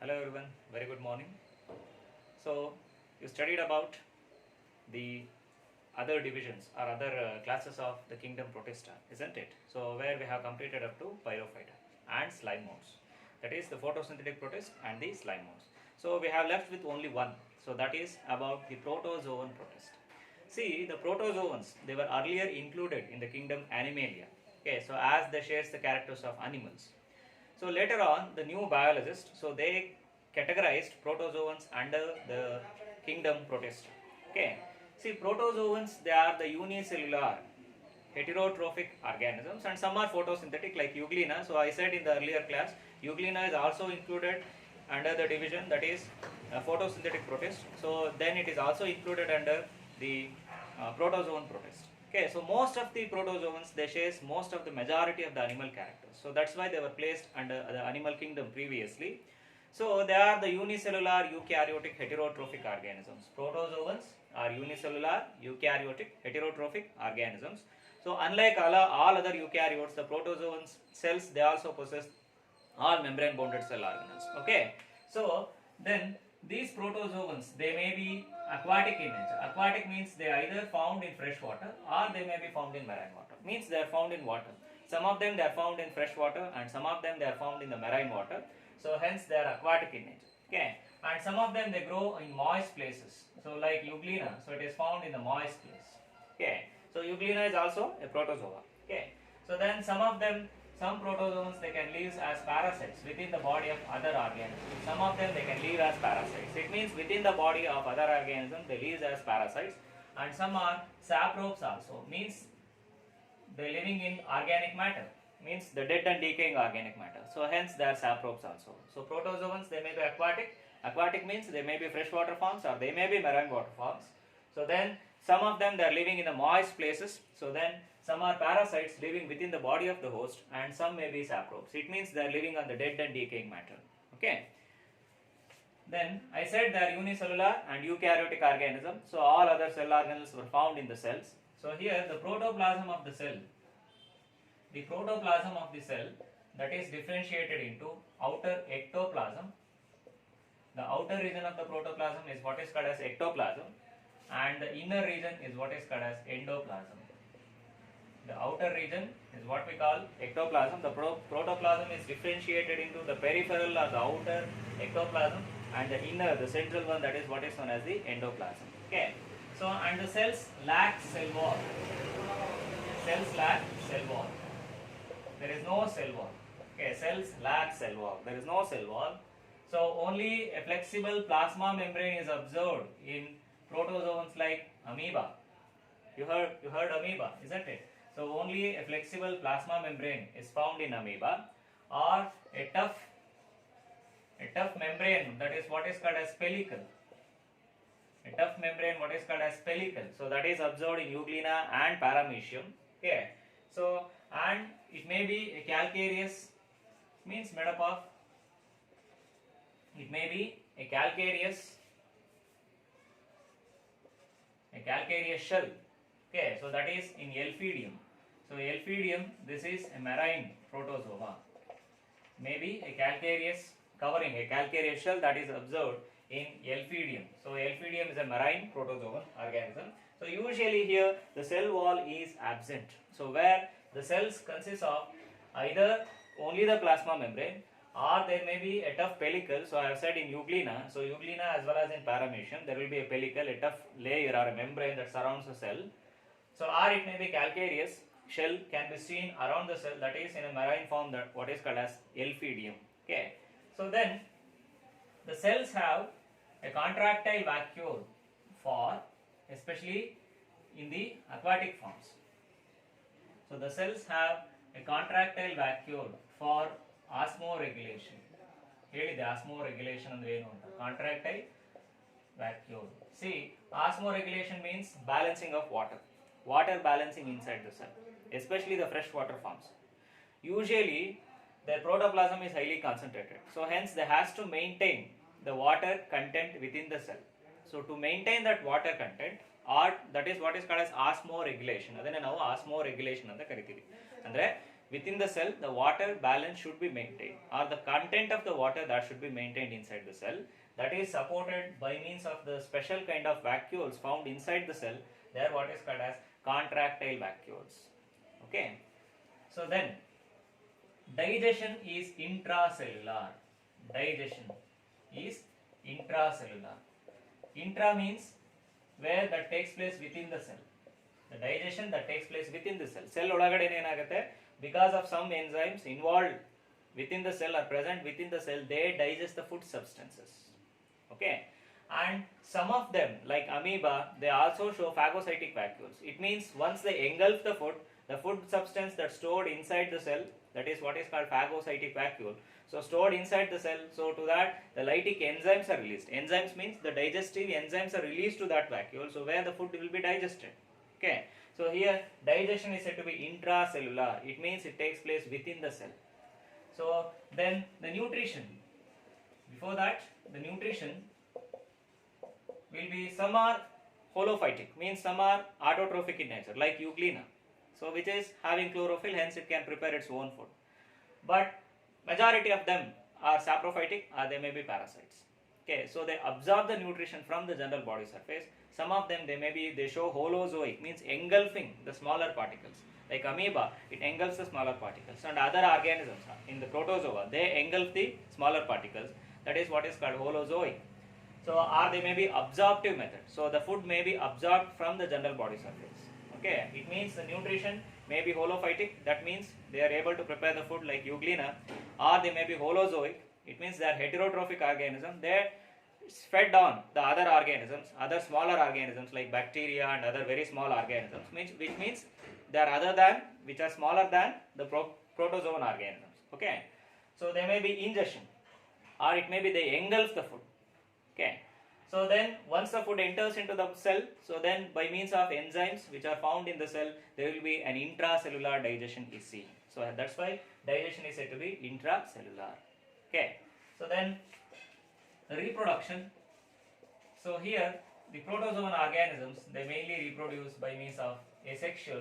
Hello everyone, very good morning. So you studied about the other divisions or other classes of the kingdom Protista, isn't it? So where we have completed up to Pyrophyta and slime modes. That is the photosynthetic protist and the slime modes. So we have left with only one. So that is about the protozoan protist. See, the protozoans, they were earlier included in the kingdom Animalia. Okay, so as they shares the characters of animals. So later on, the new biologists, so they categorized protozoans under the kingdom Protista. Okay, see, protozoans, they are the unicellular heterotrophic organisms, and some are photosynthetic like Euglena. So I said in the earlier class, Euglena is also included under the division, that is photosynthetic protist. So then it is also included under the protozoan protist. Okay, so most of the protozoans, they share most of the majority of the animal characters. So that's why they were placed under the animal kingdom previously. So they are the unicellular eukaryotic heterotrophic organisms. Protozoans are unicellular eukaryotic heterotrophic organisms. So unlike all other eukaryotes, the protozoans cells, they also possess all membrane bounded cell organelles. Okay, so then these protozoans, they may be aquatic in nature. Aquatic means they are either found in fresh water or they may be found in marine water. Means they are found in water. Some of them they are found in fresh water and some of them they are found in the marine water. So hence they are aquatic in nature. Okay, and some of them they grow in moist places. So like Euglena, so it is found in the moist place. Okay, so Euglena is also a protozoa. Okay, so then some protozoans, they can live as parasites within the body of other organisms. Some of them they can live as parasites. It means within the body of other organisms they live as parasites, and some are saprobes also. Means they living in organic matter. Means the dead and decaying organic matter. So hence they are saprobes also. So protozoans, they may be aquatic. Aquatic means they may be freshwater forms or they may be marine water forms. So then some of them they are living in the moist places. So then some are parasites living within the body of the host, and some may be saprobes. It means they are living on the dead and decaying matter. Okay. Then I said they are unicellular and eukaryotic organisms. So all other cell organelles were found in the cells. So here the protoplasm of the cell, that is differentiated into outer ectoplasm. The outer region of the protoplasm is what is called as ectoplasm, and the inner region is what is called as endoplasm. The outer region is what we call ectoplasm. The protoplasm is differentiated into the peripheral or the outer ectoplasm, and the inner, the central one, that is what is known as the endoplasm. Okay. So, and the cells lack cell wall. Cells lack cell wall. There is no cell wall. Okay, cells lack cell wall. There is no cell wall. So only a flexible plasma membrane is observed in protozoans like amoeba. You heard amoeba, isn't it? So only a flexible plasma membrane is found in amoeba, or a tough membrane, that is what is called as pellicle. A tough membrane, what is called as pellicle. So that is observed in Euglena and Paramecium. Okay. So and it may be a calcareous, means made up of, it may be a calcareous shell. Okay, so that is in Elphidium. So Elphidium, this is a marine protozoa. Maybe a calcareous covering, a calcareous shell that is observed in Elphidium. So Elphidium is a marine protozoan organism. So usually here the cell wall is absent. So where the cells consist of either only the plasma membrane, or there may be a tough pellicle. So I have said in Euglena, so Euglena as well as in Paramecium, there will be a pellicle, a tough layer or a membrane that surrounds the cell. So or it may be calcareous shell can be seen around the cell, that is in a marine form, that what is called as Elphidium. Okay. So then the cells have a contractile vacuole for, especially in the aquatic forms. So the cells have a contractile vacuole for osmoregulation. ಹೇಳಿದೆ osmoregulation ಅಂದ್ರೆ ಏನು ಅಂತ. Contractile vacuole. See, osmoregulation means balancing of water balancing inside the cell, especially the freshwater forms. Usually their protoplasm is highly concentrated, so hence they has to maintain the water content within the cell. So to maintain that water content, or that is what is called as osmoregulation, ಅದನ್ನೇ ನಾವು osmoregulation ಅಂತ ಕರಿತೀವಿ. ಅಂದ್ರೆ within the cell the water balance should be maintained, or the content of the water that should be maintained inside the cell, that is supported by means of the special kind of vacuoles found inside the cell. They are what is called as contractile vacuoles. Okay. So then digestion is intracellular. Digestion is intracellular. Intra means where that takes place within the cell. The digestion that takes place within the cell. Cell ಒಳಗಡೆ ಏನಾಗುತ್ತೆ, because of some enzymes involved within the cell or present within the cell, they digest the food substances. Okay. And some of them, like amoeba, they also show phagocytic vacuoles. It means once they engulf the food substance that's stored inside the cell, that is what is called phagocytic vacuole. So stored inside the cell, so to that the lytic enzymes are released. Enzymes means the digestive enzymes are released to that vacuole, so where the food will be digested. Okay. So here digestion is said to be intracellular. It means it takes place within the cell. So then the nutrition. Before that, the nutrition will be, some are holophytic, means some are autotrophic in nature, like Euglena. So which is having chlorophyll, hence it can prepare its own food. But majority of them are saprophytic, or they may be parasites. Okay, so they absorb the nutrition from the general body surface. Some of them they show holozoic, means engulfing the smaller particles. Like amoeba, it engulfs the smaller particles, and other organisms in the protozoa, they engulf the smaller particles. That is what is called holozoic. So or they may be absorptive method. So the food may be absorbed from the general body surface. Okay, it means the nutrition may be holophytic, that means they are able to prepare the food like Euglena, or they may be holozoic, it means they are heterotrophic organisms. They fed on the other organisms, other smaller organisms like bacteria and other very small organisms, which means they are other than, which are smaller than the protozoan organisms. Okay, so they may be ingestion, or it may be they engulf the food. Okay. So then once the food enters into the cell, so then by means of enzymes which are found in the cell, there will be an intracellular digestion is seen. So that's why digestion is said to be intracellular. Okay. So then reproduction. So here the protozoan organisms, they mainly reproduce by means of asexual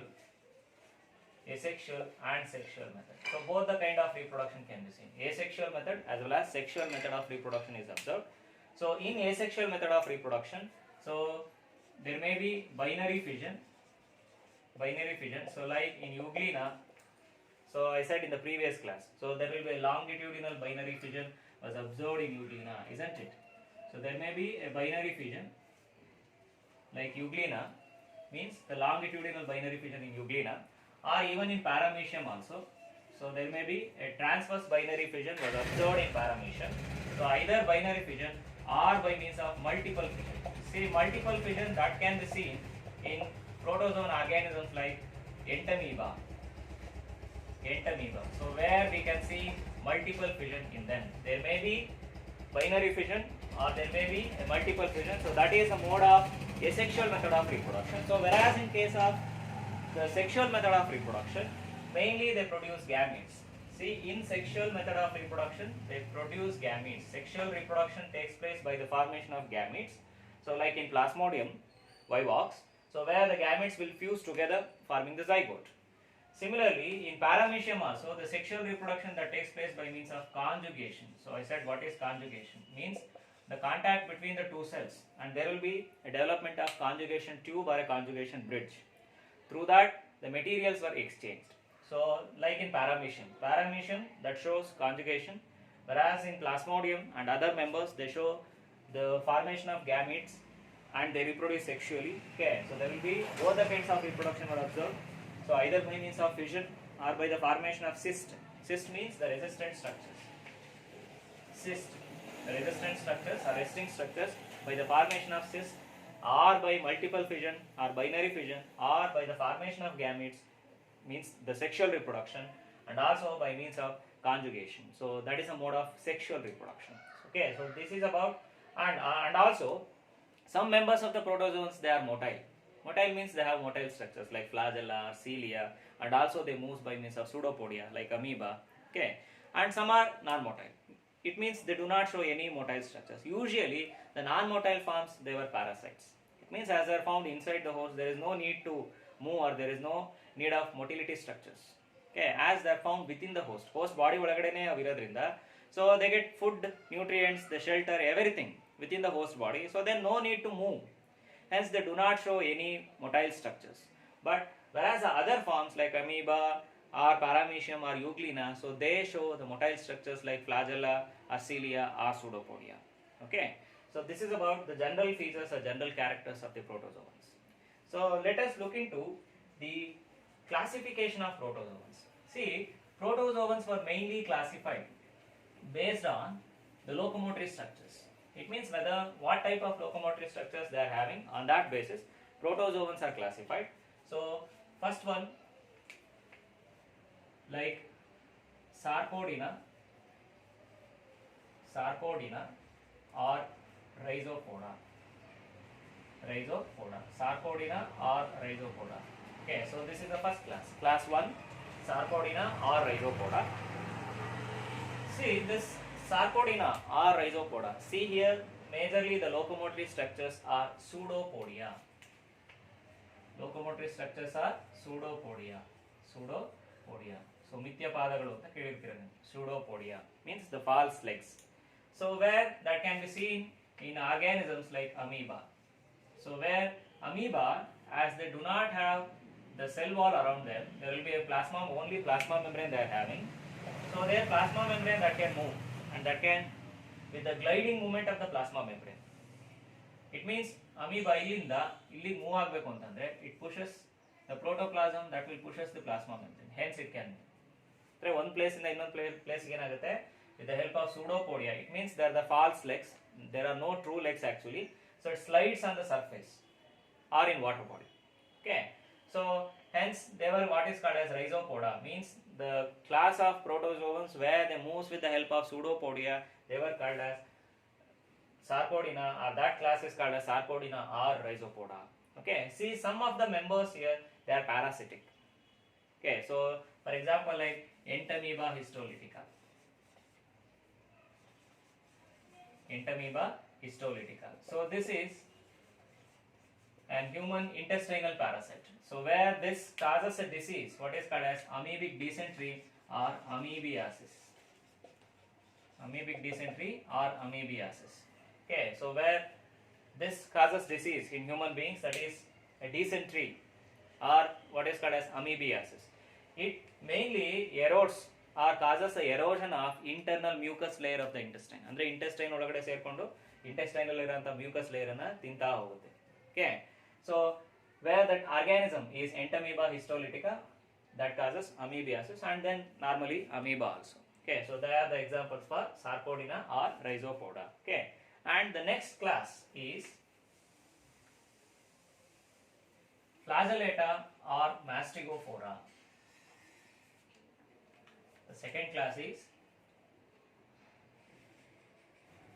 and sexual method. So both the kind of reproduction can be seen. Asexual method as well as sexual method of reproduction is observed. So in asexual method of reproduction, so there may be binary fission. So like in Euglena, so I said in the previous class, so there will be a longitudinal binary fission was observed in Euglena, isn't it? So there may be a binary fission like Euglena, means the longitudinal binary fission in Euglena, or even in Paramecium also. So there may be a transverse binary fission was observed in Paramecium. So either binary fission or by means of multiple fission. See, multiple fission that can be seen in protozoan organisms like entamoeba. So where we can see multiple fission in them. There may be binary fission or there may be a multiple fission. So that is a mode of asexual method of reproduction. So whereas in case of the sexual method of reproduction, mainly they produce gametes. See, in sexual method of reproduction, they produce gametes. Sexual reproduction takes place by the formation of gametes. So like in Plasmodium vivox, so where the gametes will fuse together forming the zygote. Similarly, in Paramecium also, the sexual reproduction that takes place by means of conjugation. So I said what is conjugation? Means the contact between the two cells, and there will be a development of conjugation tube or a conjugation bridge. Through that, the materials were exchanged. So like in Paramecium that shows conjugation, whereas in Plasmodium and other members they show the formation of gametes and they reproduce sexually. Okay, so there will be both the kinds of reproduction are observed. So either by means of fission or by the formation of cyst. Cyst means the resistant structures. The resistant structures or resting structures by the formation of cyst, or by multiple fission or binary fission, or by the formation of gametes, means the sexual reproduction, and also by means of conjugation. So that is a mode of sexual reproduction. Okay, so this is about, and also some members of the protozoans, they are motile. Motile means they have motile structures like flagella, cilia, and also they move by means of pseudopodia like amoeba. Okay, and some are non-motile. It means they do not show any motile structures. Usually the non-motile forms, they were parasites. It means as they are found inside the host, there is no need to move or there is no need of motility structures. Okay, as they are found within the host body ಒಳಗಡೆನೆ ಇರೋದ್ರಿಂದ, so they get food, nutrients, the shelter, everything within the host body, so then no need to move, hence they do not show any motile structures. But whereas the other forms like amoeba or paramecium or euglena, so they show the motile structures like flagella, cilia or pseudopodia. Okay, so this is about the general features or general characters of the protozoans. So let us look into the classification of protozoans. See, protozoans were mainly classified based on the locomotory structures. It means whether what type of locomotory structures they are having, on that basis protozoans are classified. So first one, like Sarcodina or Rhizopoda. Sarcodina or Rhizopoda. Okay, so this is the first class. Class 1, Sarcodina or Rhizopoda. See this Sarcodina or Rhizopoda. See here, majorly the locomotory structures are pseudopodia. So mithya padagalu anta kelirtira. Pseudopodia means the false legs. So where that can be seen in organisms like amoeba. So where amoeba, as they do not have the cell wall around them, there will be a only plasma membrane they are having. So their plasma membrane that can move, and that can, with the gliding movement of the plasma membrane, it means amoeba illinda illi move agbeku antandre it pushes the protoplasm, that will pushes the plasma membrane, hence it can move. Andre one place inda innond place ge enagutte, with the help of pseudopodia, it means there are the false legs, there are no true legs actually, so it slides on the surface or in water body. Okay, so hence they were what is called as Rhizopoda, means the class of protozoans where they moves with the help of pseudopodia, they were called as Sarcodina, or that class is called as Sarcodina or Rhizopoda. Okay, see some of the members here, they are parasitic. Okay, so for example like Entamoeba histolytica. So this is an human intestinal parasite. So where this causes a disease, what is called as amoebic dysentery or amoebiasis. Okay, so where this causes disease in human beings, that is a dysentery or what is called as amoebiasis. It mainly erodes or causes the erosion of internal mucus layer of the intestine. Andre intestine ಒಳಗಡೆ ಸೇರ್ಕೊಂಡು intestinal ಇರುವಂತ mucus layer ಅನ್ನು ತಿಂತಾ ಹೋಗುತ್ತೆ. Okay, so where that organism is Entamoeba histolytica, that causes amoebiasis, and then normally amoeba also. Okay, so they are the examples for Sarcodina or Rhizopoda. Okay, and the next class is Flagellata or Mastigophora. The second class is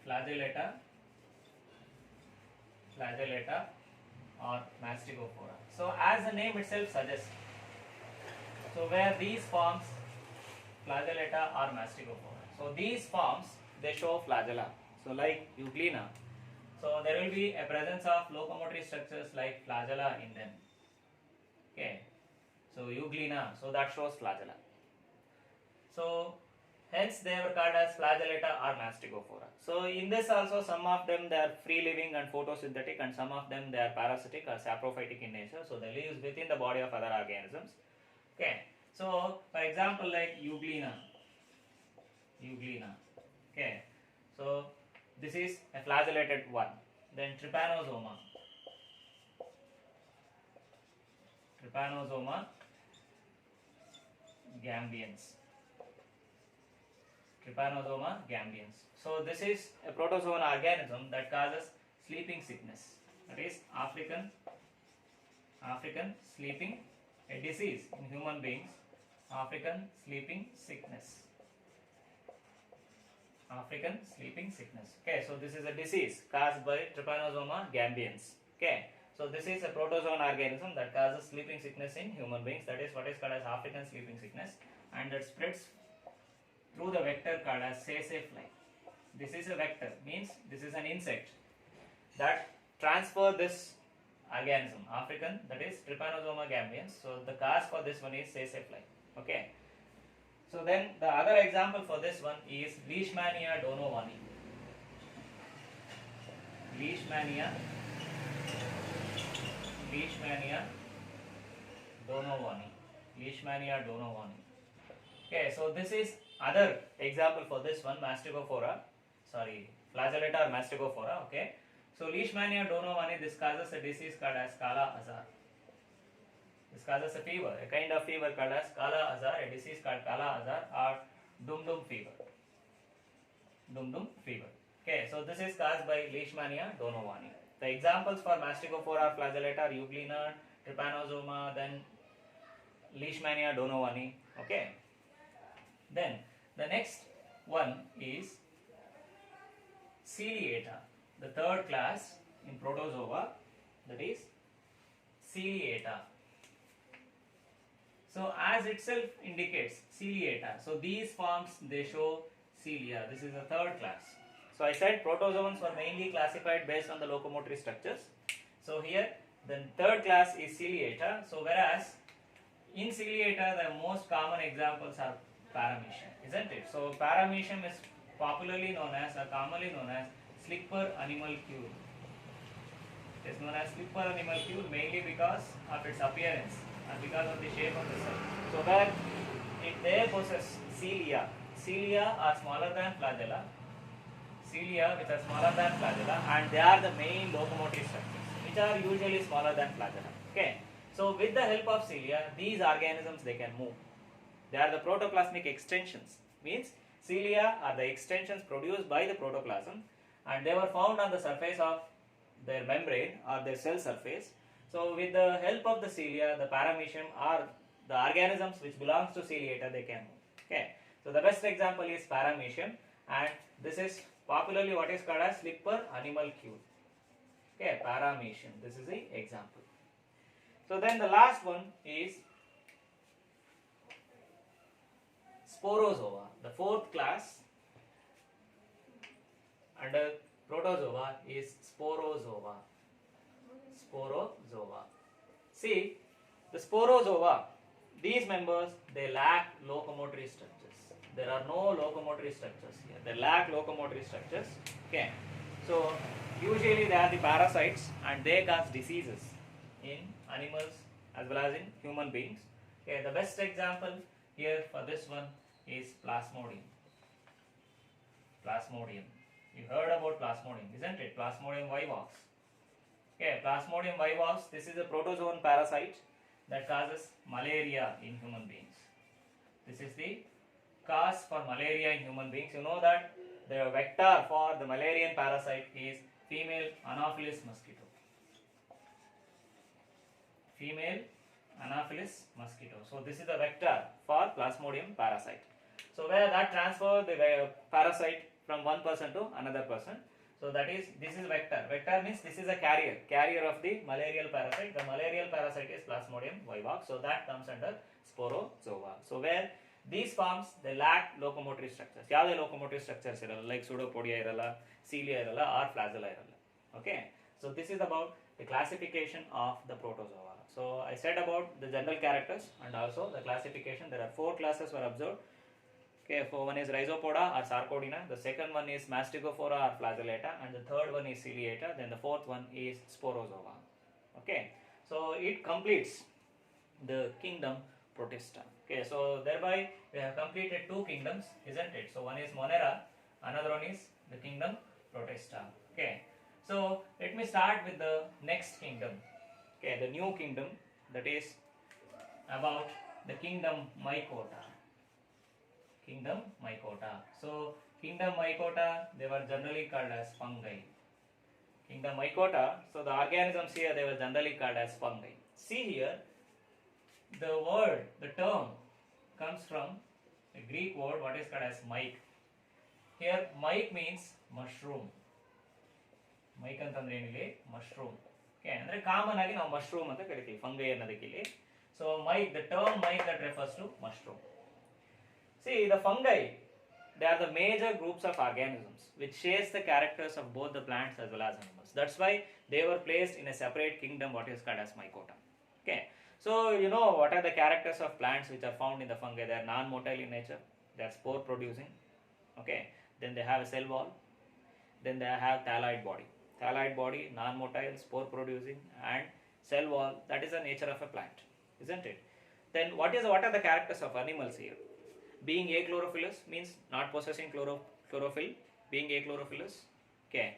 Flagellata or Mastigophora. So as the name itself suggests, so where these forms Flagellata or Mastigophora, so these forms they show flagella. So like Euglena, so there will be a presence of locomotory structures like flagella in them. Okay, so Euglena, so that shows flagella. So hence they were called as Flagellata or Mastigophora. So in this also some of them they are free living and photosynthetic, and some of them they are parasitic or saprophytic in nature, so they live within the body of other organisms. Okay, so for example like Euglena. Okay, so this is a flagellated one. Then Trypanosoma gambians. So this is a protozoan organism that causes sleeping sickness, that is African sleeping, a disease in human beings, African sleeping sickness. Okay, so this is a disease caused by Trypanosoma gambians. Okay, so this is a protozoan organism that causes sleeping sickness in human beings, that is what is called as African sleeping sickness, and that spreads through the vector called as sassafly. This is a vector, means this is an insect that transfer this organism, African, that is Trypanosoma gambians. So the cause for this one is sassafly. Okay, So then the other example for this one is Leishmania donovani. Leishmania donovani. Leishmania donovani. Okay, so this is other example for this one, Mastigophora. Sorry, flagellata or Mastigophora. Okay, so Leishmania donovani, this causes a disease called as Kala Azar. This causes a fever, a kind of fever called as Kala Azar, a disease called Kala Azar or Dum fever. Dum fever. Okay, so this is caused by Leishmania donovani. The examples for Mastigophora flagellata are Euglena, Trypanosoma, then Leishmania donovani. Okay. Then the next one is Ciliata, the third class in Protozoa, that is Ciliata. So as itself indicates, Ciliata. So these forms, they show cilia. This is the third class. So I said protozoans were mainly classified based on the locomotory structures. So here the third class is Ciliata. So whereas in Ciliata the most common examples are Paramecium, isn't it? So Paramecium is popularly known as, or commonly known as, slipper animalcule. It is known as slipper animalcule mainly because of its appearance and because of the shape of the cell. So where they possess cilia. Cilia are smaller than flagella. Cilia which are smaller than flagella, and they are the main locomotive structures which are usually smaller than flagella. Okay. So with the help of cilia, these organisms, they can move. They are the protoplasmic extensions. Means cilia are the extensions produced by the protoplasm, and they were found on the surface of their membrane or their cell surface. So with the help of the cilia, the Paramecium or the organisms which belongs to Ciliata, they can move. Okay. So the best example is Paramecium, and this is popularly what is called as slipper animalcule. Okay, Paramecium. This is the example. So then the last one is Sporozoa, the fourth class under Protozoa is Sporozoa. Sporozoa. See, the Sporozoa, these members, they lack locomotory structures. There are no locomotory structures here. They lack locomotory structures. Okay. So usually they are the parasites, and they cause diseases in animals as well as in human beings. Okay. The best example here for this one is Plasmodium. Plasmodium. You heard about Plasmodium, isn't it? Plasmodium vivax. Okay, Plasmodium vivax, this is a protozoan parasite that causes malaria in human beings. This is the cause for malaria in human beings. You know that the vector for the malarian parasite is female Anopheles mosquito. Female Anopheles mosquito. So this is the vector for Plasmodium parasite. So where that transfer the parasite from one person to another person. So that is, this is vector. Vector means this is a carrier of the malarial parasite. The malarial parasite is Plasmodium vivax. So that comes under Sporozoa. So where these forms, they lack locomotory structures. Yavade locomotory structures iralla, like pseudopodia iralla, cilia iralla, or flagella iralla. Okay. So this is about the classification of the protozoa. So I said about the general characters and also the classification. There are 4 classes were observed. Okay, so one is Rhizopoda or Sarcodina, the second one is Mastigophora or Flagellata, and the third one is Ciliata, then the fourth one is Sporozoa. Okay, so it completes the kingdom Protista. Okay, so thereby we have completed 2 kingdoms, isn't it? So one is Monera, another one is the kingdom Protista. Okay, so let me start with the next kingdom. Okay, the new kingdom, that is about the kingdom Mycota. Kingdom Mycota. So kingdom Mycota, they were generally called as fungi. Kingdom Mycota, so the organisms here, they were generally called as fungi. See here, the word, the term comes from a Greek word what is called as myc. Here myc means mushroom. Myc ಅಂತಂದ್ರೆ ಏನಿಲ್ಲಿ mushroom. Okay, ಅಂದ್ರೆ common ಆಗಿ ನಾವು mushroom ಅಂತ ಕರಿತೀವಿ fungi ಅನ್ನೋದಕ್ಕೆ ಇಲ್ಲಿ. So myc, the term myc that refers to mushroom. See, the fungi, they are the major groups of organisms which shares the characters of both the plants as well as animals. That's why they were placed in a separate kingdom what is called as Mycota. Okay. So you know what are the characters of plants which are found in the fungi? They are non-motile in nature. They are spore producing. Okay. Then they have a cell wall. Then they have thalloid body. Thalloid body, non-motile, spore producing, and cell wall. That is the nature of a plant, isn't it? Then what are the characters of animals here? Being achlorophyllous means not possessing chlorophyll. Being achlorophyllous. Okay.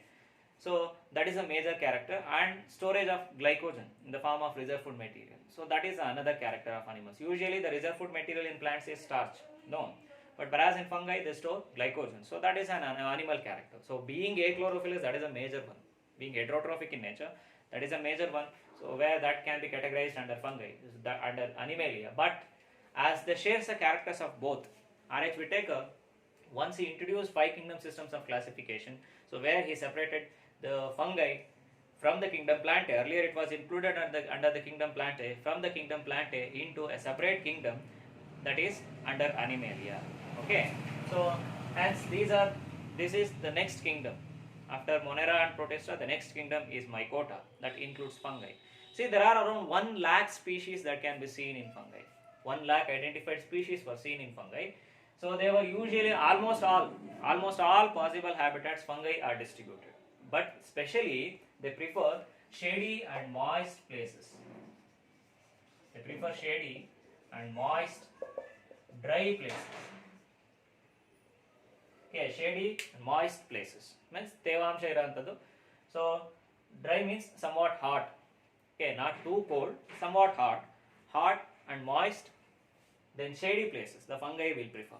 So that is a major character, and storage of glycogen in the form of reserve food material. So that is another character of animals. Usually the reserve food material in plants is starch. No. But whereas in fungi they store glycogen. So that is an animal character. So being achlorophyllous, that is a major one. Being heterotrophic in nature, that is a major one. So where that can be categorized under fungi, under Animalia. But as they share the characters of both, R.H. Whittaker, once he introduced 5 kingdom systems of classification, so where he separated the fungi from the kingdom Plantae. Earlier it was included under the kingdom Plantae, from the kingdom Plantae into a separate kingdom, that is under Animalia. Okay, so hence this is the next kingdom. After Monera and Protista, the next kingdom is Mycota, that includes fungi. See, there are around 1 lakh species that can be seen in fungi. 1 lakh identified species were seen in fungi. So they were usually almost all possible habitats fungi are distributed. But specially they prefer shady and moist places. They prefer shady and moist, dry places. Okay, shady and moist places means tevamsha irantadu. So dry means somewhat hot. Okay, not too cold, somewhat hot and moist. Then shady places the fungi will prefer.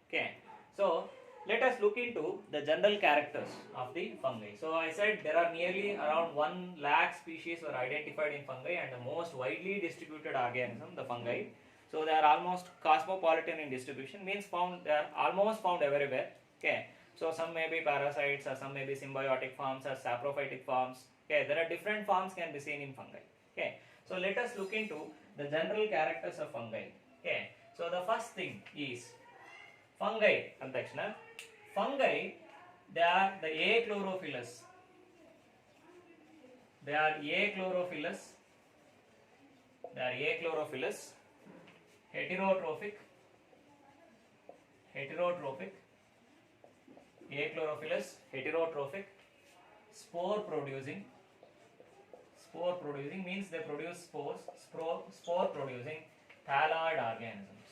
Okay, so let us look into the general characters of the fungi. So I said there are nearly around 1 lakh species were identified in fungi, and the most widely distributed organism, the fungi. So they are almost cosmopolitan in distribution, means they are almost found everywhere. Okay, so some may be parasites, or some may be symbiotic forms, or saprophytic forms. Okay, there are different forms can be seen in fungi. Okay, so let us look into the general characters of fungi. Okay, so the first thing is fungi. Fungi, they are the achlorophyllous. They are achlorophyllous, heterotrophic, achlorophyllous, heterotrophic, spore producing means they produce spores, spore producing, thalloid organisms.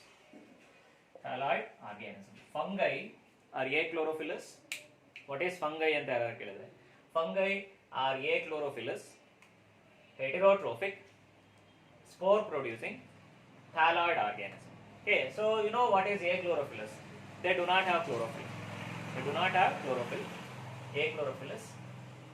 Fungi are achlorophyllous. What is fungi and fungi are achlorophyllous, heterotrophic, spore producing, thalloid organism. Okay, so you know what is achlorophyllous? They do not have chlorophyll. Achlorophyllous.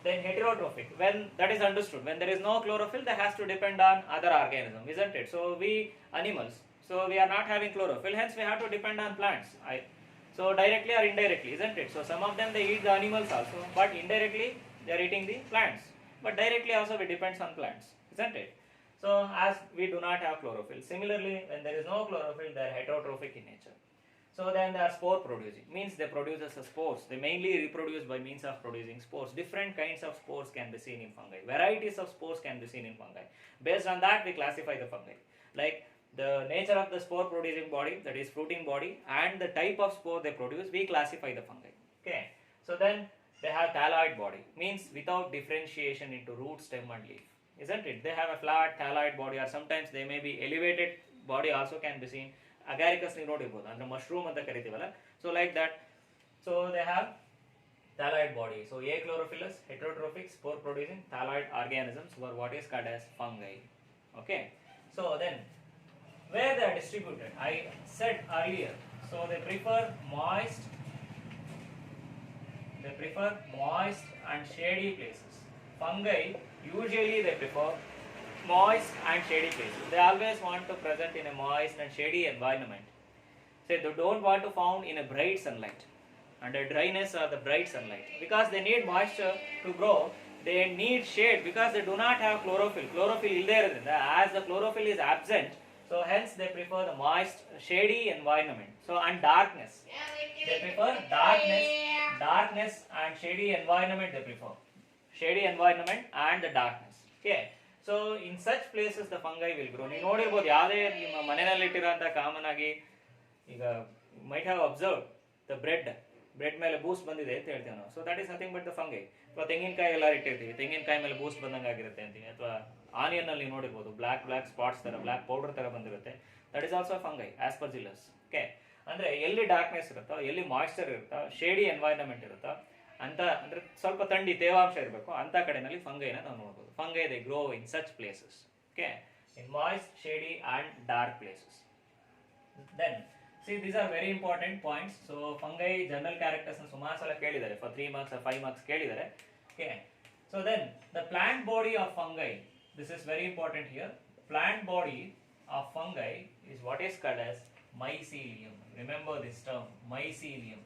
Then heterotrophic. When that is understood, when there is no chlorophyll, that has to depend on other organism, isn't it? So we animals, so we are not having chlorophyll, hence we have to depend on plants. So directly or indirectly, isn't it? So some of them they eat the animals also, but indirectly they are eating the plants. But directly also we depends on plants, isn't it? So as we do not have chlorophyll, similarly when there is no chlorophyll, they are heterotrophic in nature. So then they are spore producing, means they produce as spores. They mainly reproduce by means of producing spores. Different kinds of spores can be seen in fungi. Varieties of spores can be seen in fungi. Based on that we classify the fungi. Like the nature of the spore producing body, that is fruiting body, and the type of spore they produce, we classify the fungi. Okay. So then they have thalloid body, means without differentiation into root, stem and leaf. Isn't it? They have a flat thalloid body, or sometimes they may be elevated body also can be seen. Agaricus nirodibod, and the mushroom and the karitivala. So like that. So they have thalloid body. So achlorophyllous, heterotrophic, spore producing, thalloid organisms were what is called as fungi. Okay. So then where they are distributed, I said earlier. So they prefer moist and shady places. Fungi usually they prefer moist and shady places. They always want to present in a moist and shady environment. So they don't want to found in a bright sunlight, under dryness or the bright sunlight, because they need moisture to grow. They need shade because they do not have chlorophyll. As the chlorophyll is absent, so hence they prefer the moist, shady environment. So and darkness. They prefer darkness and shady environment. They prefer shady environment and the darkness. Okay. So in such places the fungi will grow. ನೀವು ನೋಡಿರ್ಬೋದು ಯಾವುದೇ ನಿಮ್ಮ ಮನೆಯಲ್ಲಿಟ್ಟಿರೋಂಥ common ಆಗಿ ಈಗ might have observe the bread ಮೇಲೆ ಬೂಸ್ಟ್ ಬಂದಿದೆ ಅಂತ ಹೇಳ್ತೀವಿ ನಾವು. So that is nothing but the fungi. ಅಥವಾ ತೆಂಗಿನಕಾಯಿ ಎಲ್ಲ ಇಟ್ಟಿರ್ತೀವಿ, ತೆಂಗಿನಕಾಯಿ ಮೇಲೆ ಬೂಸ್ಟ್ ಬಂದಂಗೆ ಆಗಿರುತ್ತೆ ಅಂತೀವಿ. ಅಥವಾ ಆನಿಯನ್ ಅಲ್ಲಿ ನೋಡಿರ್ಬೋದು ಬ್ಲಾಕ್ ಸ್ಪಾಟ್ಸ್ ತರ, ಬ್ಲಾಕ್ ಪೌಡರ್ ತರ ಬಂದಿರುತ್ತೆ. That is also fungi aspergillus. Okay, ಅಂದ್ರೆ ಎಲ್ಲಿ ಡಾರ್ಕ್ನೆಸ್ ಇರುತ್ತೋ, ಎಲ್ಲಿ ಮಾಯಿಶ್ಚರ್ ಇರುತ್ತೋ, ಶೇಡಿ ಎನ್ವೈರನ್ಮೆಂಟ್ ಇರುತ್ತೋ ಅಂತ, ಅಂದ್ರೆ ಸ್ವಲ್ಪ ತೇವಾಂಶ ಇರಬೇಕು ಅಂತ ಕಡೆನಲ್ಲಿ ಫಂಗೈನ ನಾವು ನೋಡ್ಬೋದು. Fungi they grow in such places. Okay, in moist, shady and dark places. Then see, these are very important points. So fungi general characters na sumaru sala kelidare, for 3 marks or 5 marks kelidare. Okay, so then the plant body of fungi, this is very important here. Plant body of fungi is what is called as mycelium. Remember this term, mycelium.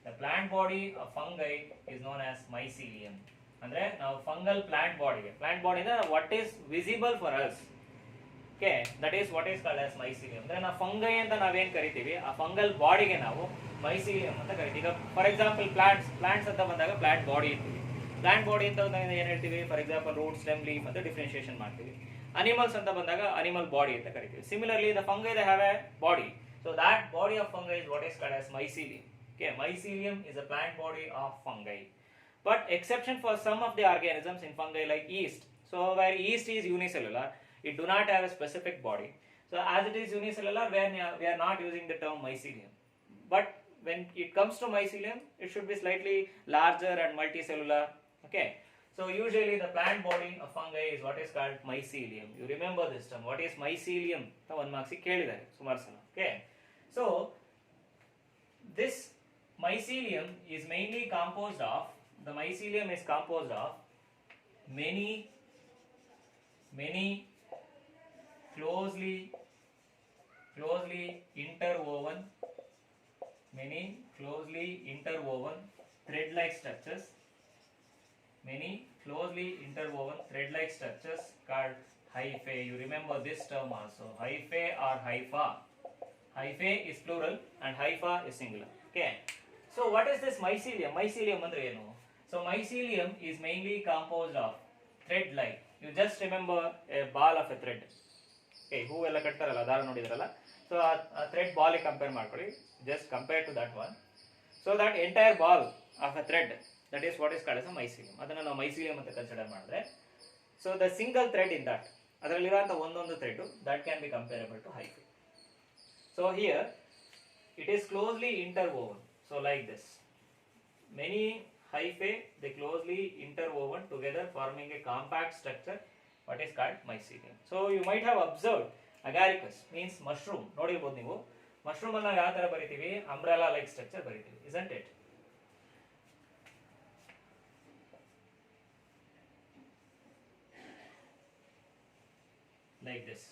The plant body of fungi is known as mycelium. Andre now fungal plant body na what is visible for us. Okay, that is what is called as mycelium. ಅಂದ್ರೆ ನಾವು fungi ಅಂತ ನಾವೇನ್ ಕರಿತೀವಿ, ಆ fungal ಬಾಡಿಗೆ ನಾವು mycelium ಅಂತ ಕರಿತೀವಿ. ಈಗ ಫಾರ್ ಎಕ್ಸಾಂಪಲ್ ಪ್ಲಾಂಟ್ಸ್ ಅಂತ ಬಂದಾಗ ಪ್ಲಾಂಟ್ ಬಾಡಿ ಇರ್ತೀವಿ. ಪ್ಲಾಂಟ್ ಬಾಡಿ ಅಂತ ಏನ್ ಹೇಳ್ತೀವಿ, for example root, stem, leaf ಅಂತ ಡಿಫ್ರೆನ್ಶಿಯೇಷನ್ ಮಾಡ್ತೀವಿ. ಅನಿಮಲ್ಸ್ ಅಂತ ಬಂದಾಗ ಅನಿಮಲ್ ಬಾಡಿ ಅಂತ ಕರಿತೀವಿ. Similarly the fungi they have a body. So that body of fungi is what is called as mycelium. Okay, mycelium is a plant body of fungi. But exception for some of the organisms in fungi like yeast. So where yeast is unicellular, it do not have a specific body. So as it is unicellular, we are not using the term mycelium. But when it comes to mycelium, it should be slightly larger and multicellular. Okay, so usually the plant body of fungi is what is called mycelium. You remember this term, what is mycelium? So 1 marks kelidare sumaru sala. Okay, so this mycelium is mainly composed of, the mycelium is composed of many closely interwoven thread-like structures, called hyphae. You remember this term also, hyphae or hypha. Hyphae is plural and hypha is singular. Okay, so what is this mycelium? Mycelium andre enu? So mycelium is mainly composed of thread-like. You just remember a ball of a thread. ಹೂವೆಲ್ಲ ಕಟ್ತಾರಲ್ಲ, ದಾರ ನೋಡಿದ್ರಲ್ಲ, so ಆ thread ball compare ಮಾಡ್ಕೊಳ್ಳಿ, just compare to that one. So that entire ball of a thread, that is what is called as a mycelium. ಅದನ್ನ ನಾವು mycelium ಅಂತ consider ಮಾಡಿದ್ರೆ, so the single thread in that, ಅದರಲ್ಲಿರುವಂಥ ಒಂದೊಂದು thread, that can be comparable to hyphae. So here it is closely interwoven, so like this. Many hyphae, they closely interwoven together forming a compact structure, what is called mycelium. So you might have observed agaricus means mushroom. ನೋಡಿರಬಹುದು ನೀವು, mushroom ಅನ್ನ ಯಾವ ತರ ಬರಿತೀವಿ, umbrella like structure ಬರಿತೀವಿ, isn't it? Like this.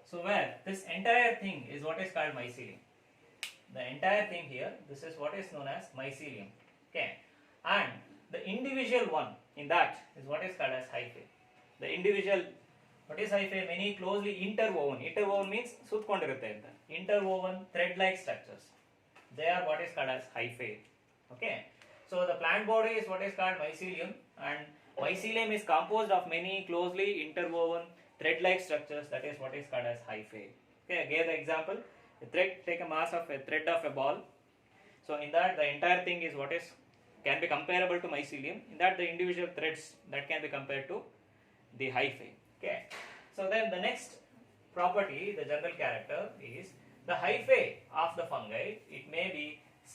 So where this entire thing is what is called mycelium. The entire thing here, this is what is known as mycelium. Okay, and the individual one in that is what is called as hyphae. The individual, what is hyphae? Many closely interwoven. Interwoven means sutkondirutte anta. Interwoven thread-like structures, they are what is called as hyphae. Okay, so the plant body is what is called mycelium, and mycelium is composed of many closely interwoven thread-like structures, that is what is called as hyphae. Okay, I gave the example. A thread, take a mass of a thread of a ball. So in that the entire thing is what is can be comparable to mycelium. In that the individual threads, that can be compared to the hyphae. Okay, so then the next property, the general character, is the hyphae of the fungi. It may be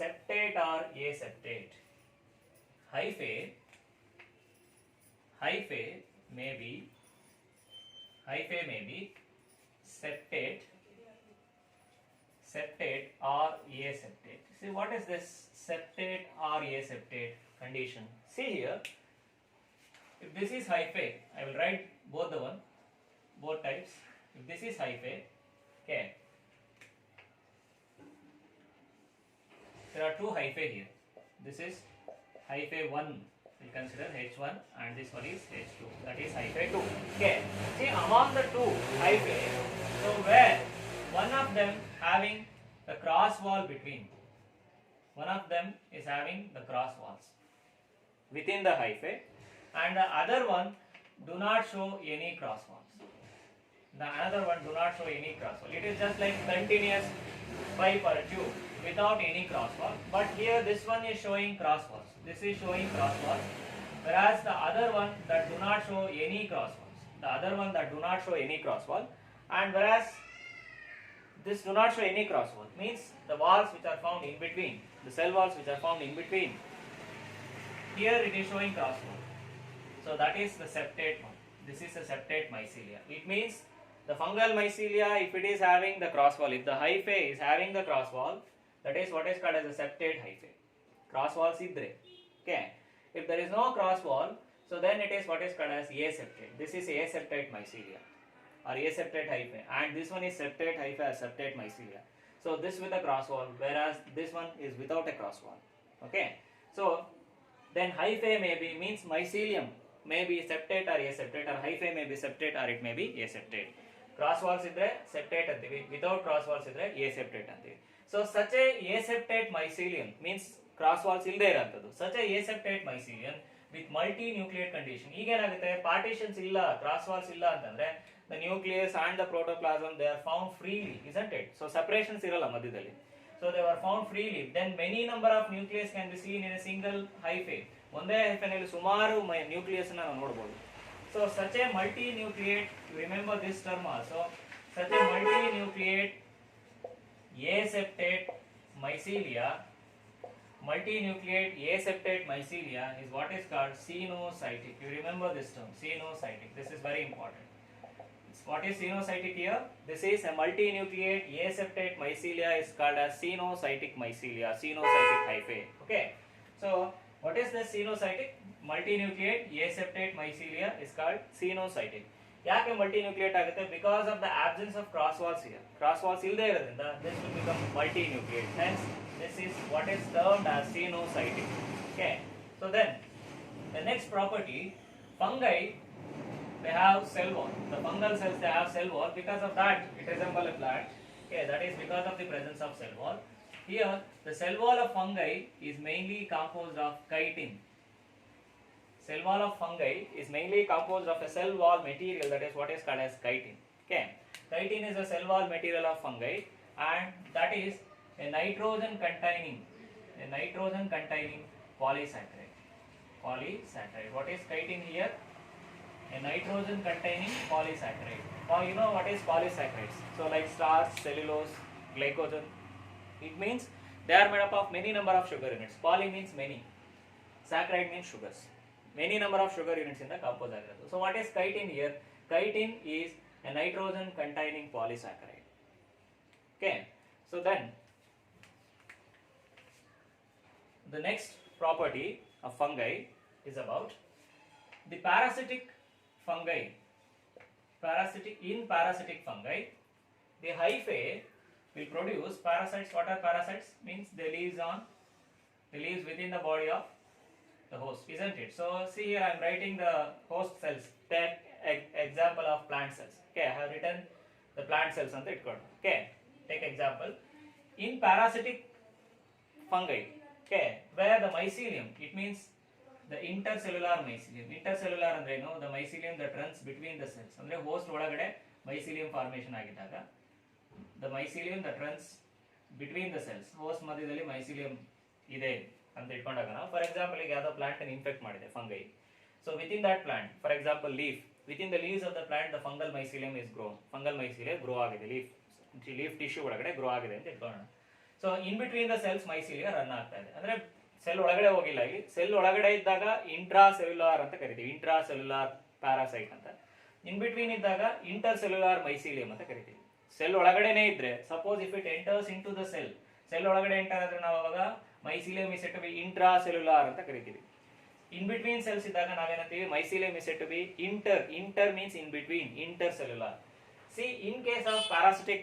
septate or aseptate. Hyphae may be septate or aseptate. See, what is this septate or aseptate condition? See here, if this is hyphae, I will write both types. If this is hyphae, okay, there are two hyphae here. This is hyphae 1, we consider H1, and this one is H2, that is hyphae 2. Okay, see among the two hyphae, so where one of them having the cross wall between, one of them is having the cross walls within the hyphae, and the other one do not show any cross walls. The another one do not show any cross wall. It is just like continuous pipe or a tube without any cross wall. But here this one is showing cross walls. This is showing cross walls, whereas the other one that do not show any cross walls. The other one that do not show any cross wall, and whereas this do not show any cross wall means the walls which are found in between, the cell walls which are found in between. Here it is showing cross wall. So that is the septate one. This is the septate mycelia. It means the fungal mycelia, if it is having the cross wall, if the hyphae is having the cross wall, that is what is called as a septate hyphae. Cross walls idre. Okay. If there is no cross wall, so then it is what is called as aseptate. This is aseptate mycelia or aseptate hyphae, and this one is septate hyphae or septate mycelia. So this with a cross wall, whereas this one is without a cross wall. Okay. So then hyphae may be means mycelium may be septate or aseptate, or hyphae may be septate or it may be aseptate. Cross walls idre septate antivi, without cross walls idre aseptate antivi. So such a aseptate mycelium means cross walls ilde irantadu. Such a aseptate mycelium with multinucleate condition. ಈಗ ಏನಾಗುತ್ತೆ, partitions ಇಲ್ಲ, cross walls ಇಲ್ಲ ಅಂತಂದ್ರೆ the nucleus and the protoplasm, they are found freely, isn't it? So separations ಇರಲ್ಲ ಮಧ್ಯದಲ್ಲಿ. So they were found freely. Then many number of nucleus can be seen in a single hyphae. ಒಂದೇ hyphae ನಲ್ಲಿ ಸುಮಾರು nucleus ಅನ್ನು ನಾವು ನೋಡಬಹುದು. So such a multinucleate, remember this term also, such a multinucleate aseptate mycelia, multinucleate aseptate mycelia is what is called cenocytic. You remember this term, cenocytic. This is very important. What is cenocytic here? This is a multinucleate aseptate mycelia is called as cenocytic mycelia, cenocytic hyphae. Okay. So what is the cenocytic? Multinucleate aseptate mycelia is called cenocytic. ಯಾಕೆ multinucleate ಆಗುತ್ತೆ? Because of the absence of cross walls here. Cross walls ಇಲ್ಲದೆ ಇರೋದ್ರಿಂದ this will become multinucleate. Hence this is what is termed as cenocytic. Okay. So then the next property, fungi, they have cell wall. The fungal cells, they have cell wall. Because of that it resembles a plant. Okay, that is because of the presence of cell wall. Here the cell wall of fungi is mainly composed of chitin. Cell wall of fungi is mainly composed of a cell wall material, that is what is called as chitin. Okay, chitin is a cell wall material of fungi, and that is a nitrogen containing polysaccharide. What is chitin here? A nitrogen containing polysaccharide. Now you know what is polysaccharides. So like starch, cellulose, glycogen. It means they are made up of many number of sugar units. Poly means many. Saccharide means sugars. Many number of sugar units in the composite aggregate. So what is chitin here? Chitin is a nitrogen containing polysaccharide. Okay. So then the next property of fungi is about the parasitic fungi. In parasitic fungi, the hyphae will produce parasites. What are parasites? Means they live within the body of the host, isn't it? So see here I am writing the host cells. Take example of plant cells. Okay, I have written the plant cells on the it. Okay, take example. In parasitic fungi, okay, where the mycelium, it means the intercellular mycelium. Intercellular andre ಏನು? The mycelium that runs between the cells. ಅಂದ್ರೆ host ಒಳಗಡೆ mycelium formation ಆಗಿದ್ದಾಗ the mycelium that runs between the cells. host ಮಧ್ಯದಲ್ಲಿ mycelium ಇದೆ ಅಂತ ಇಟ್ಕೊಂಡಾಗ ನಾವು for example ಈಗ ಯಾವುದೋ ಪ್ಲಾಂಟ್ ಅನ್ನು ಇನ್ಫೆಕ್ಟ್ ಮಾಡಿದೆ fungi. So within that plant, for example leaf, within the leaves of the plant the fungal mycelium is grown. Fungal mycelium grow ಆಗಿದೆ, ಲೀಫ್ ಟಿಶ್ಯೂ ಒಳಗಡೆ ಗ್ರೋ ಆಗಿದೆ ಅಂತ ಇಟ್ಕೊಳ್ಳೋಣ. So in between the cells mycelia run ಆಗ್ತಾ ಇದೆ, ಅಂದ್ರೆ cell ಒಳಗಡೆ ಹೋಗಿಲ್ಲ. ಇಲ್ಲಿ ಸೆಲ್ ಒಳಗಡೆ ಇದ್ದಾಗ ಇಂಟ್ರಾ ಸೆಲ್ಯುಲಾರ್ ಅಂತ ಕರಿತೀವಿ, ಇಂಟ್ರಾ ಸೆಲ್ಯುಲಾರ್ ಪ್ಯಾರಾಸೈಟ್ ಅಂತ. ಇನ್ ಬಿಟ್ವೀನ್ ಇದ್ದಾಗ ಇಂಟರ್ ಸೆಲ್ಯುಲಾರ್ ಮೈಸಿಲಿಯಂ ಅಂತ ಕರಿತೀವಿ. ಸೆಲ್ ಒಳಗಡೆನೇ ಇದ್ರೆ, suppose if it enters into the cell ಒಳಗಡೆ ಎಂಟರ್ ಆದ್ರೆ ನಾವು ಅವಾಗ mycelium is said to be intracellular ಅಂತ ಕರಿತೀವಿ. In between cells ಇದ್ದಾಗ ನಾವೇನಂತೀವಿ? mycelium is said to be inter means in between, intercellular. See, in case of parasitic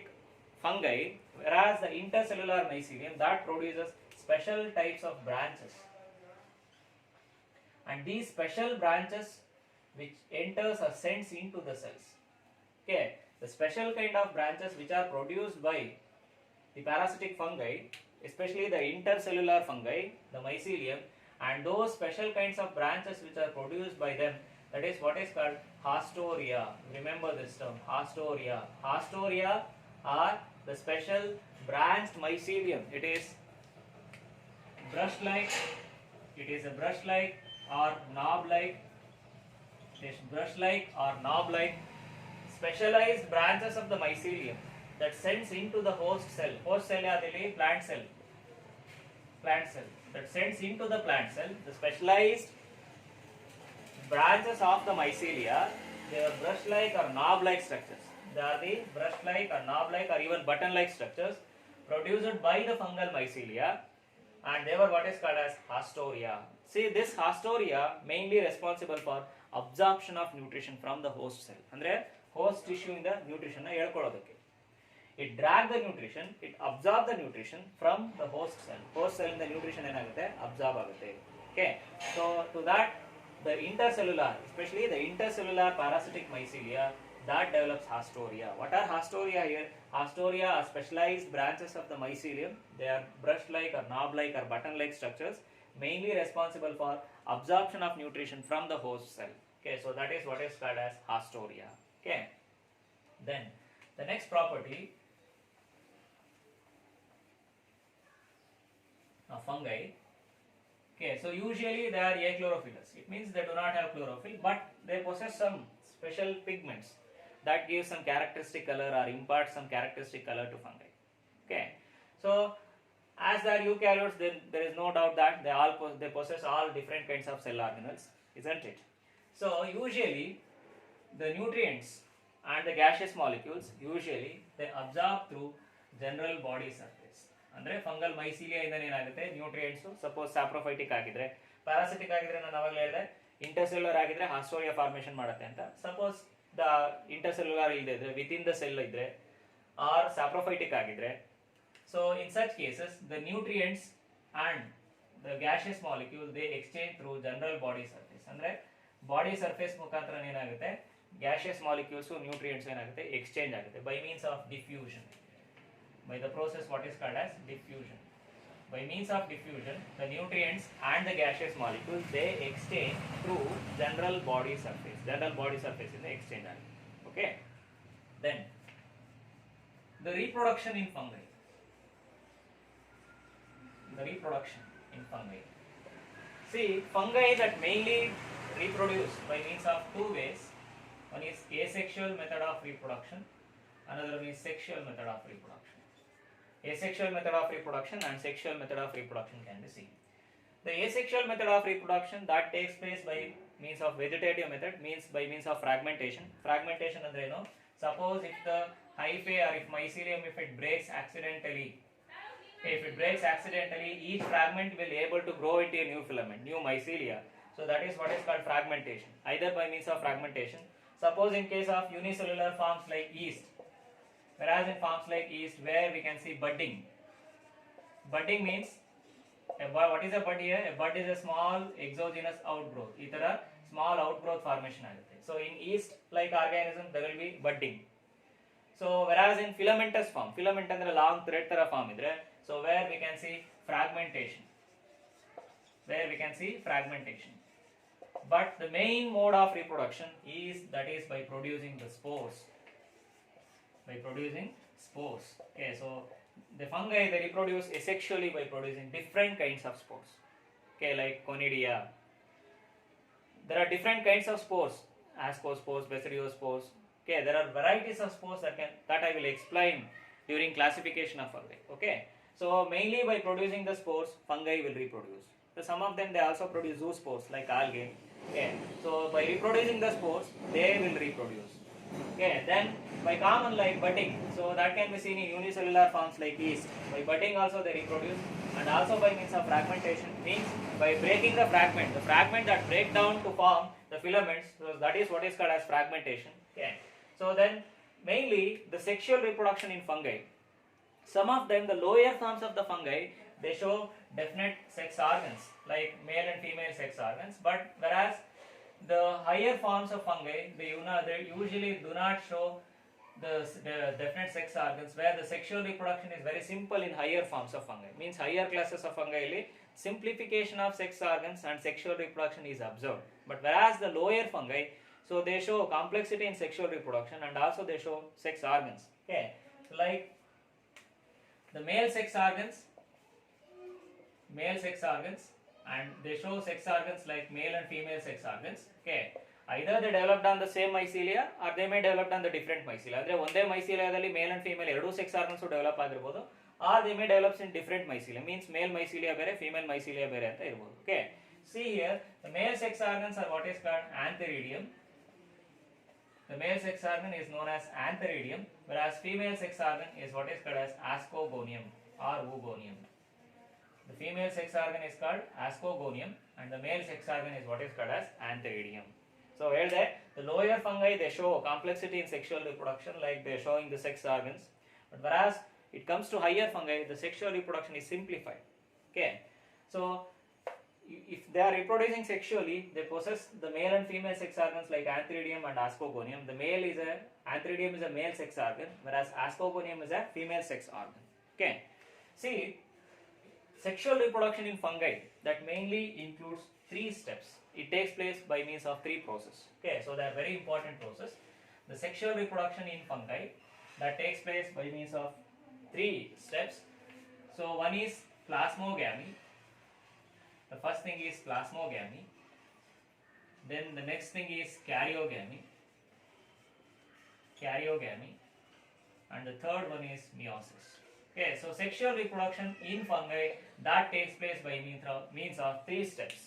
fungi, whereas the intercellular mycelium that produces special types of branches, and these special branches which enters or sends into the cells. Okay, the special kind of branches which are produced by the parasitic fungi, especially the intercellular fungi, the mycelium, and those special kinds of branches which are produced by them, that is what is called hastoria. Remember this term, hastoria. Hastoria are the special branched mycelium. It is brush-like, it is a brush-like or knob-like, it is brush-like or knob-like specialized branches of the mycelium that sends into the host cell. Host cell is plant cell. Plant cell that sends into the plant cell the specialized branches of the mycelia. They are brush-like or knob-like structures. They are the brush-like or knob-like or even button-like structures produced by the fungal mycelia, and they were what is called as hastoria. See, this hastoria mainly responsible for absorption of nutrition from the host cell. Andre host tissue in the nutrition na ಹೇಳ್ಕೊಳ್ಳೋದಕ್ಕೆ. It drag the nutrition, it absorb the nutrition from the host cell. Host cell in the nutrition ಏನಾಗುತ್ತೆ absorb ಆಗುತ್ತೆ. Okay, so to that the intercellular, especially the intercellular parasitic mycelia, that develops hastoria. What are hastoria here? Hastoria are specialized branches of the mycelium. They are brush-like or knob-like or button-like structures, mainly responsible for absorption of nutrition from the host cell. Okay, so that is what is called as hastoria. Okay, then the next property of fungi. Okay, so usually they are achlorophyllous. It means they do not have chlorophyll, but they possess some special pigments that give some characteristic color or impart some characteristic color to fungi. Okay, so as they are eukaryotes, then there is no doubt that they possess all different kinds of cell organelles, isn't it? So usually the nutrients and the gaseous molecules usually they absorb through general body surface. ಅಂದ್ರೆ fungal ಮೈಸೀಲಿಯಾ ಇಂದ ಏನಾಗುತ್ತೆ nutrients suppose saprophytic ಆಗಿದ್ರೆ, parasitic ಆಗಿದ್ರೆ ನಾನು ಅವಾಗಲೇ ಹೇಳಿದೆ intercellular ಆಗಿದ್ರೆ ಹಾಸ್ಟೋರಿಯಾ formation ಮಾಡುತ್ತೆ ಅಂತ. ಸಪೋಸ್ ದ ಇಂಟರ್ಸೆಲ್ಯುಲರ್ ಇಲ್ಲದೆ ಇದ್ರೆ ವಿತಿನ್ ದ ಸೆಲ್ ಇದ್ರೆ ಆರ್ ಸ್ಯಾಪ್ರೋಫೈಟಿಕ್ ಆಗಿದ್ರೆ, so in such cases the nutrients and the gaseous molecule they exchange through general body surface. ಅಂದ್ರೆ ಬಾಡಿ ಸರ್ಫೇಸ್ ಮುಖಾಂತರ ಏನಾಗುತ್ತೆ ಗ್ಯಾಸಿಯಸ್ ಮಾಲಿಕ್ಯೂಲ್ಸ್ ನ್ಯೂಟ್ರಿಯೆಂಟ್ಸ್ ಏನಾಗುತ್ತೆ ಎಕ್ಸ್ಚೇಂಜ್ ಆಗುತ್ತೆ by means of diffusion. By the process what is called as diffusion. By means of diffusion, the nutrients and the gaseous molecules they exchange through general body surface. General body surface is the exchange. Okay. Then the reproduction in fungi. The reproduction in fungi. See, fungi that mainly reproduce by means of two ways. One is asexual method of reproduction. Another one is sexual method of reproduction. Asexual method of reproduction and sexual method of reproduction can be seen. The asexual method of reproduction that takes place by means of vegetative method, means by means of fragmentation. Fragmentation andre eno, suppose if the hyphae or if mycelium if it breaks accidentally, each fragment will able to grow into a new filament, new mycelia. So that is what is called fragmentation, either by means of fragmentation. Suppose in case of unicellular forms like yeast, whereas in forms like yeast where we can see budding. Budding means what is a bud here? A bud is a small exogenous outgrowth. This is small outgrowth formation. So in yeast like organism there will be budding. So whereas in filamentous form, filament andre long thread tara form idre, so where we can see fragmentation. But the main mode of reproduction is by producing the spores. Okay, so the fungi they reproduce asexually by producing different kinds of spores. Okay, like conidia. There are different kinds of spores, ascospores, basidiospores. Okay, there are varieties of spores that I will explain during classification of fungi. Okay, so mainly by producing the spores, fungi will reproduce. So some of them they also produce zoospores like algae. Okay, so by reproducing the spores, they will reproduce. Okay, then by common like budding, so that can be seen in unicellular forms like yeast. By budding also they reproduce, and also by means of fragmentation, means by breaking the fragment that break down to form the filaments. So that is what is called as fragmentation. Okay, so then mainly the sexual reproduction in fungi. Some of them, the lower forms of the fungi, they show definite sex organs like male and female sex organs, but whereas the higher forms of fungi, they usually do not show the definite sex organs where the sexual reproduction is very simple in higher forms of fungi. Means higher classes of fungi simplification of sex organs and sexual reproduction is observed. But whereas the lower fungi, so they show complexity in sexual reproduction and also they show sex organs. Okay, so like the male sex organs, and they show sex organs like male and female sex organs. Okay, either they developed on the same mycelia or they may developed on the different mycelia. Andre onde myceliadalli male and female eradu sex organs develop ಆಗಿರಬಹುದು, or they may develop in different mycelia, means male mycelia bere female mycelia bere anta irಬಹುದು. Okay, see here the male sex organs are what is called antheridium. The male sex organ is known as antheridium, whereas female sex organ is what is called as ascogonium or oogonium. The female sex organ is called ascogonium and the male sex organ is what is called as antheridium. So here the lower fungi they show complexity in sexual reproduction, like they are showing the sex organs, but whereas it comes to higher fungi, the sexual reproduction is simplified. Okay, so if they are reproducing sexually, they possess the male and female sex organs like antheridium and ascogonium. The antheridium is a male sex organ, whereas ascogonium is a female sex organ. Okay, see, sexual reproduction in fungi that mainly includes 3 steps. It takes place by means of 3 processes. Okay, so they are very important process. The sexual reproduction in fungi that takes place by means of 3 steps. So one is plasmogamy. The first thing is plasmogamy. Then the next thing is karyogamy. And the third one is meiosis. Okay, so sexual reproduction in fungi that takes place by means of 3 steps: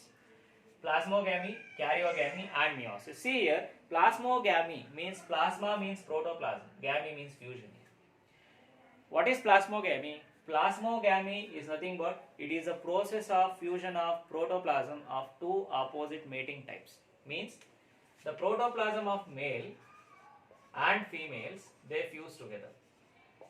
plasmogamy, karyogamy and meiosis. See here, plasmogamy means plasma means protoplasm, gamy means fusion. What is plasmogamy? Plasmogamy is nothing but it is a process of fusion of protoplasm of 2 opposite mating types. Means the protoplasm of male and females they fuse together.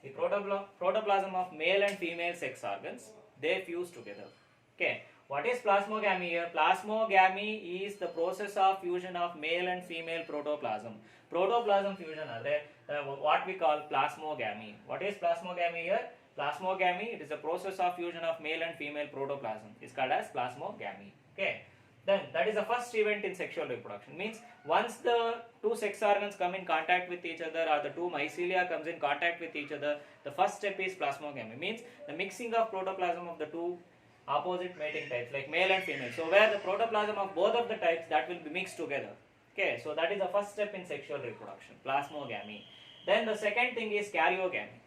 The protoplasm of male and female sex organs they fuse together. Okay, what is plasmogamy here? Plasmogamy is the process of fusion of male and female protoplasm. Protoplasm fusion are what we call plasmogamy. What is plasmogamy here? Plasmogamy, it is a process of fusion of male and female protoplasm. It's called as plasmogamy. Okay, then that is the first event in sexual reproduction. Means once the 2 sex organs come in contact with each other, or the 2 mycelia comes in contact with each other, the first step is plasmogamy. Means the mixing of protoplasm of the 2 opposite mating types like male and female. So where the protoplasm of both of the types that will be mixed together. Okay, so that is the first step in sexual reproduction, plasmogamy. Then the second thing is karyogamy.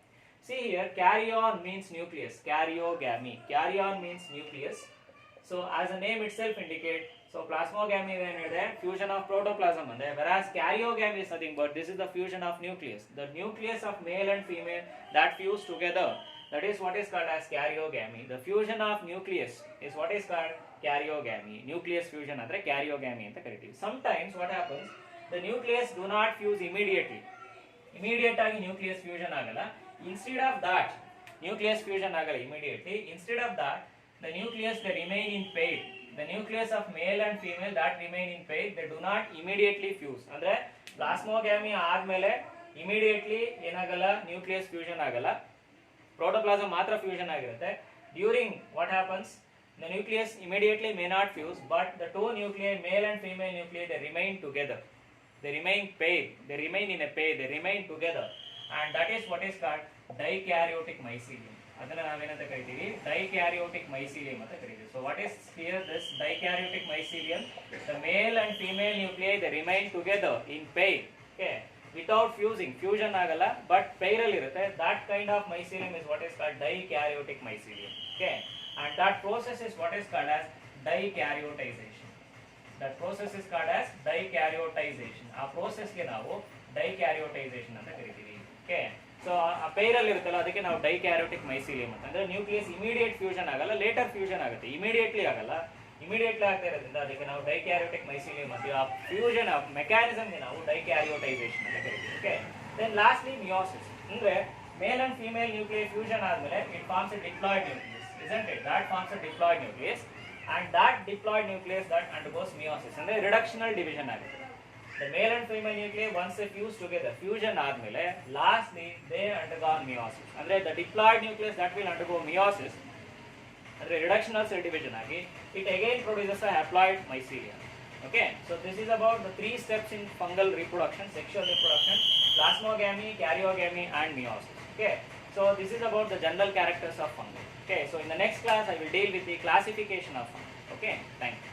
See here, karyon means nucleus. Karyogamy means nucleus. So as the name itself indicates, so plasmogamy is fusion of protoplasm, whereas karyogamy is nothing but this is the fusion of nucleus. The nucleus of male and female that fuse together, that is what is called as karyogamy. The fusion of nucleus is what is called karyogamy. Nucleus fusion andre karyogamy anta karitive. Sometimes what happens, the nucleus do not fuse immediately. Immediate agi nucleus fusion agala. Instead of that, nucleus fusion agala immediately. Instead of that, the nucleus they remain in pair. The nucleus of male and female that remain in pair, they do not immediately fuse. Andre plasmogamy ಆದ್ಮೇಲೆ immediately ಏನಆಗಲ್ಲ, nucleus fusion ಆಗಲ್ಲ, protoplasm ಮಾತ್ರ fusion ಆಗಿರುತ್ತೆ. During what happens, the nucleus immediately may not fuse, but the 2 nuclei, male and female nuclei, they remain together. They remain pair. They remain in a pair. They remain together, and that is what is called dikaryotic mycelium. ಅದನ್ನ ನಾವೇನಂತ ಕರಿತೀವಿ, dikaryotic mycelium ಅಂತ ಕರಿತೀವಿ. So what is here this dikaryotic mycelium? The male and female nuclei they remain together in pair. Okay, without fusing. Fusion ಆಗಲ್ಲ, but pairal ಇರುತ್ತೆ. That kind of mycelium is what is called dikaryotic mycelium. Okay, and that process is what is called as dikaryoticization. That process is called as dikaryoticization. ಆ process ಗೆ ನಾವು dikaryoticization ಅಂತ ಕರಿತೀವಿ. Okay, so ಆ ಪೈರಲ್ ಇರುತ್ತಲ್ಲ ಅದಕ್ಕೆ ನಾವು ಡೈಕ್ಯಾರಿಯೋಟಿಕ್ ಮೈಸೀಲಿಯಂ ಅಂತ. ಅಂದ್ರೆ ನ್ಯೂಕ್ಲಿಯಸ್ ಇಮಿಡಿಯೇಟ್ ಫ್ಯೂಷನ್ ಆಗಲ್ಲ, ಲೇಟರ್ ಫ್ಯೂಷನ್ ಆಗುತ್ತೆ. ಇಮಿಡಿಯೇಟ್ಲಿ ಆಗಲ್ಲ, ಇಮಿಡಿಯೇಟ್ಲಿ ಆಗ್ತಾ ಇರೋದ್ರಿಂದ ಅದಕ್ಕೆ ನಾವು ಡೈಕ್ಯಾರಿಯೋಟಿಕ್ ಮೈಸೀಲಿಯಂ ಅಂತೀವಿ. ಆ ಫ್ಯೂಷನ್ ಆಫ್ ಮೆಕ್ಯಾನಿಸಮ್ಗೆ ನಾವು ಡೈಕ್ಯಾರಿಯೋಟೈಸೇಷನ್ ಅಂತ ಕರಿತೀವಿ. Okay, then lastly meiosis. ಅಂದ್ರೆ male and female nucleus fusion ಆದ್ಮೇಲೆ it forms a diploid nucleus, isn't it? That forms a diploid nucleus, and that diploid nucleus that undergoes meiosis. ಅಂದ್ರೆ reductional division ಆಗುತ್ತೆ. The male and female nuclei once they fuse together, fusion ಆದ್ಮೇಲೆ lastly they undergo meiosis. ಅಂದ್ರೆ the diploid nucleus that will undergo meiosis, ಅಂದ್ರೆ reductional cell division ಆಗಿ, it again produces a haploid mycelium. Okay, so this is about the 3 steps in fungal reproduction, sexual reproduction: plasmogamy, karyogamy, and meiosis. Okay, so this is about the general characters of fungi. Okay, so in the next class I will deal with the classification of fungi. Okay, thank you.